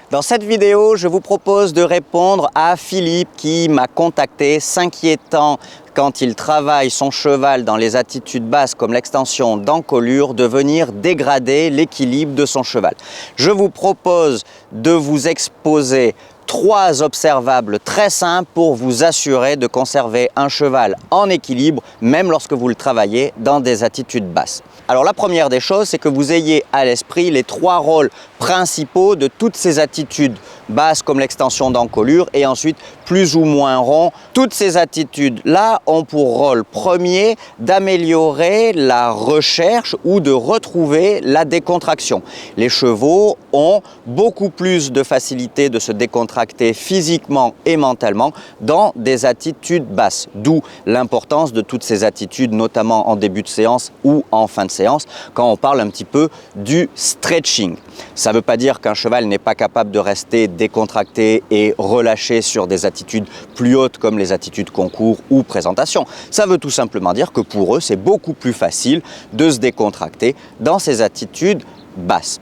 Dans cette vidéo, je vous propose de répondre à Philippe qui m'a contacté s'inquiétant quand il travaille son cheval dans les attitudes basses comme l'extension d'encolure de venir dégrader l'équilibre de son cheval. Je vous propose de vous exposer 3 observables très simples pour vous assurer de conserver un cheval en équilibre même lorsque vous le travaillez dans des attitudes basses. Alors la première des choses, c'est que vous ayez à l'esprit les 3 rôles principaux de toutes ces attitudes basses comme l'extension d'encolure et ensuite plus ou moins rond. Toutes ces attitudes-là ont pour rôle premier d'améliorer la recherche ou de retrouver la décontraction. Les chevaux ont beaucoup plus de facilité de se décontracter physiquement et mentalement dans des attitudes basses. D'où l'importance de toutes ces attitudes, notamment en début de séance ou en fin de séance, quand on parle un petit peu du stretching. Ça ne veut pas dire qu'un cheval n'est pas capable de rester décontracté et relâché sur des attitudes plus hautes comme les attitudes concours ou présentation. Ça veut tout simplement dire que pour eux, c'est beaucoup plus facile de se décontracter dans ces attitudes basses.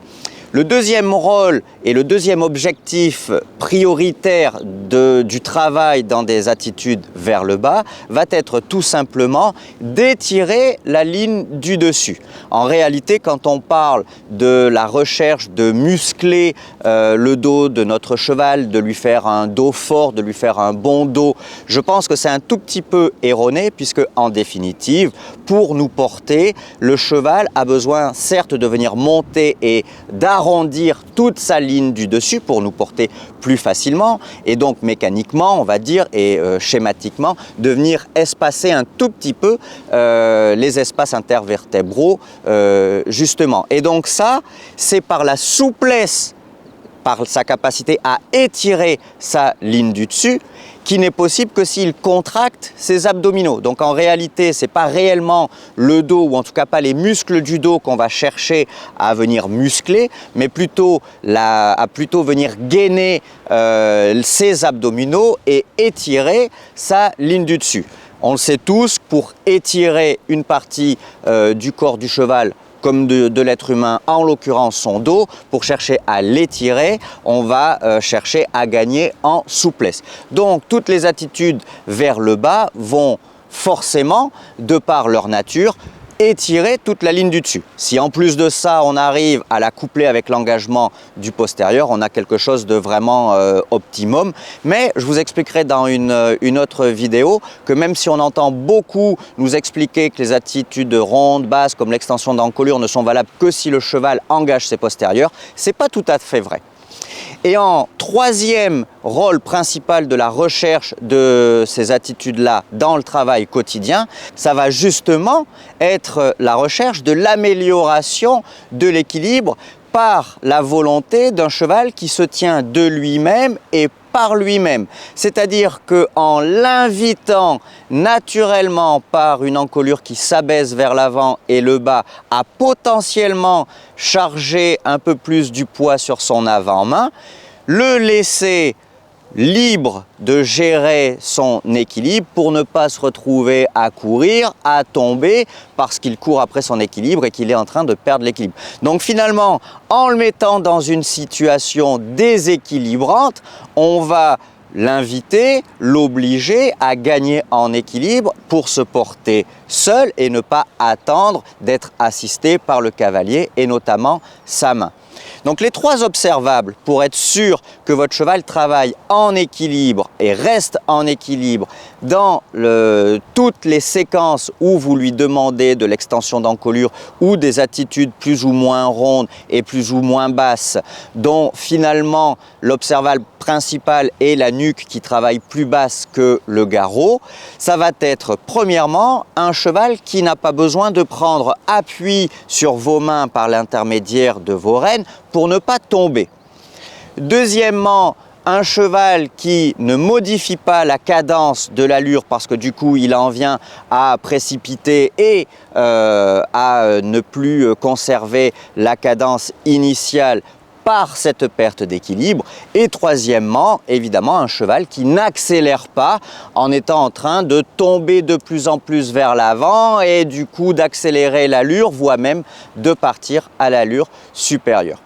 Le deuxième rôle et le deuxième objectif prioritaire du travail dans des attitudes vers le bas va être tout simplement d'étirer la ligne du dessus. En réalité, quand on parle de la recherche de muscler le dos de notre cheval, de lui faire un dos fort, de lui faire un bon dos, je pense que c'est un tout petit peu erroné puisque en définitive, pour nous porter, le cheval a besoin certes de venir monter et d'arrondir toute sa ligne du dessus pour nous porter plus facilement et donc mécaniquement on va dire et schématiquement de venir espacer un tout petit peu les espaces intervertébraux justement. Et donc ça c'est par la souplesse, par sa capacité à étirer sa ligne du dessus qui n'est possible que s'il contracte ses abdominaux. Donc en réalité, ce n'est pas réellement le dos, ou en tout cas pas les muscles du dos qu'on va chercher à venir muscler, mais plutôt à venir gainer ses abdominaux et étirer sa ligne du dessus. On le sait tous, pour étirer une partie du corps du cheval, comme de l'être humain, en l'occurrence son dos, pour chercher à l'étirer, on va chercher à gagner en souplesse. Donc toutes les attitudes vers le bas vont forcément, de par leur nature, étirer toute la ligne du dessus. Si en plus de ça, on arrive à la coupler avec l'engagement du postérieur, on a quelque chose de vraiment optimum. Mais je vous expliquerai dans une autre vidéo que même si on entend beaucoup nous expliquer que les attitudes rondes, basses, comme l'extension d'encolure ne sont valables que si le cheval engage ses postérieurs, c'est pas tout à fait vrai. Et en troisième rôle principal de la recherche de ces attitudes-là dans le travail quotidien, ça va justement être la recherche de l'amélioration de l'équilibre par la volonté d'un cheval qui se tient de lui-même et par lui-même. C'est-à-dire qu'en l'invitant naturellement par une encolure qui s'abaisse vers l'avant et le bas à potentiellement charger un peu plus du poids sur son avant-main, le laisser libre de gérer son équilibre pour ne pas se retrouver à courir, à tomber parce qu'il court après son équilibre et qu'il est en train de perdre l'équilibre. Donc finalement, en le mettant dans une situation déséquilibrante, on va l'inviter, l'obliger à gagner en équilibre pour se porter seul et ne pas attendre d'être assisté par le cavalier et notamment sa main. Donc les 3 observables pour être sûr que votre cheval travaille en équilibre et reste en équilibre dans toutes les séquences où vous lui demandez de l'extension d'encolure ou des attitudes plus ou moins rondes et plus ou moins basses dont finalement l'observable principal est la nuque qui travaille plus basse que le garrot, ça va être premièrement un cheval qui n'a pas besoin de prendre appui sur vos mains par l'intermédiaire de vos rênes pour ne pas tomber. Deuxièmement, un cheval qui ne modifie pas la cadence de l'allure parce que du coup il en vient à précipiter et à ne plus conserver la cadence initiale par cette perte d'équilibre. Et troisièmement, évidemment, un cheval qui n'accélère pas en étant en train de tomber de plus en plus vers l'avant et du coup d'accélérer l'allure, voire même de partir à l'allure supérieure.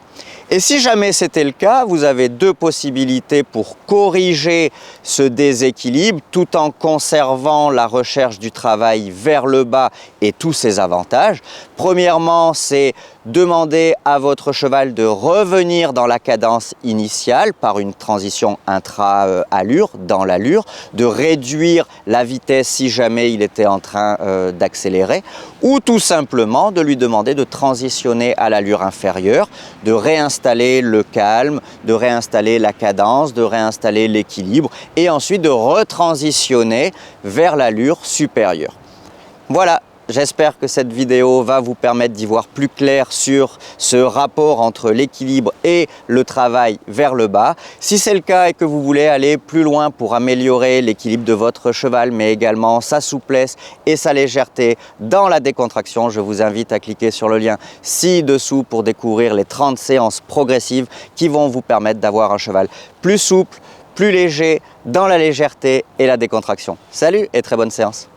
Et si jamais c'était le cas, vous avez deux possibilités pour corriger ce déséquilibre tout en conservant la recherche du travail vers le bas et tous ses avantages. Premièrement, c'est demander à votre cheval de revenir dans la cadence initiale par une transition intra-allure, dans l'allure, de réduire la vitesse si jamais il était en train d'accélérer, ou tout simplement de lui demander de transitionner à l'allure inférieure, de réinstaller le calme, de réinstaller la cadence, de réinstaller l'équilibre et ensuite de retransitionner vers l'allure supérieure. Voilà. J'espère que cette vidéo va vous permettre d'y voir plus clair sur ce rapport entre l'équilibre et le travail vers le bas. Si c'est le cas et que vous voulez aller plus loin pour améliorer l'équilibre de votre cheval, mais également sa souplesse et sa légèreté dans la décontraction, je vous invite à cliquer sur le lien ci-dessous pour découvrir les 30 séances progressives qui vont vous permettre d'avoir un cheval plus souple, plus léger dans la légèreté et la décontraction. Salut et très bonne séance!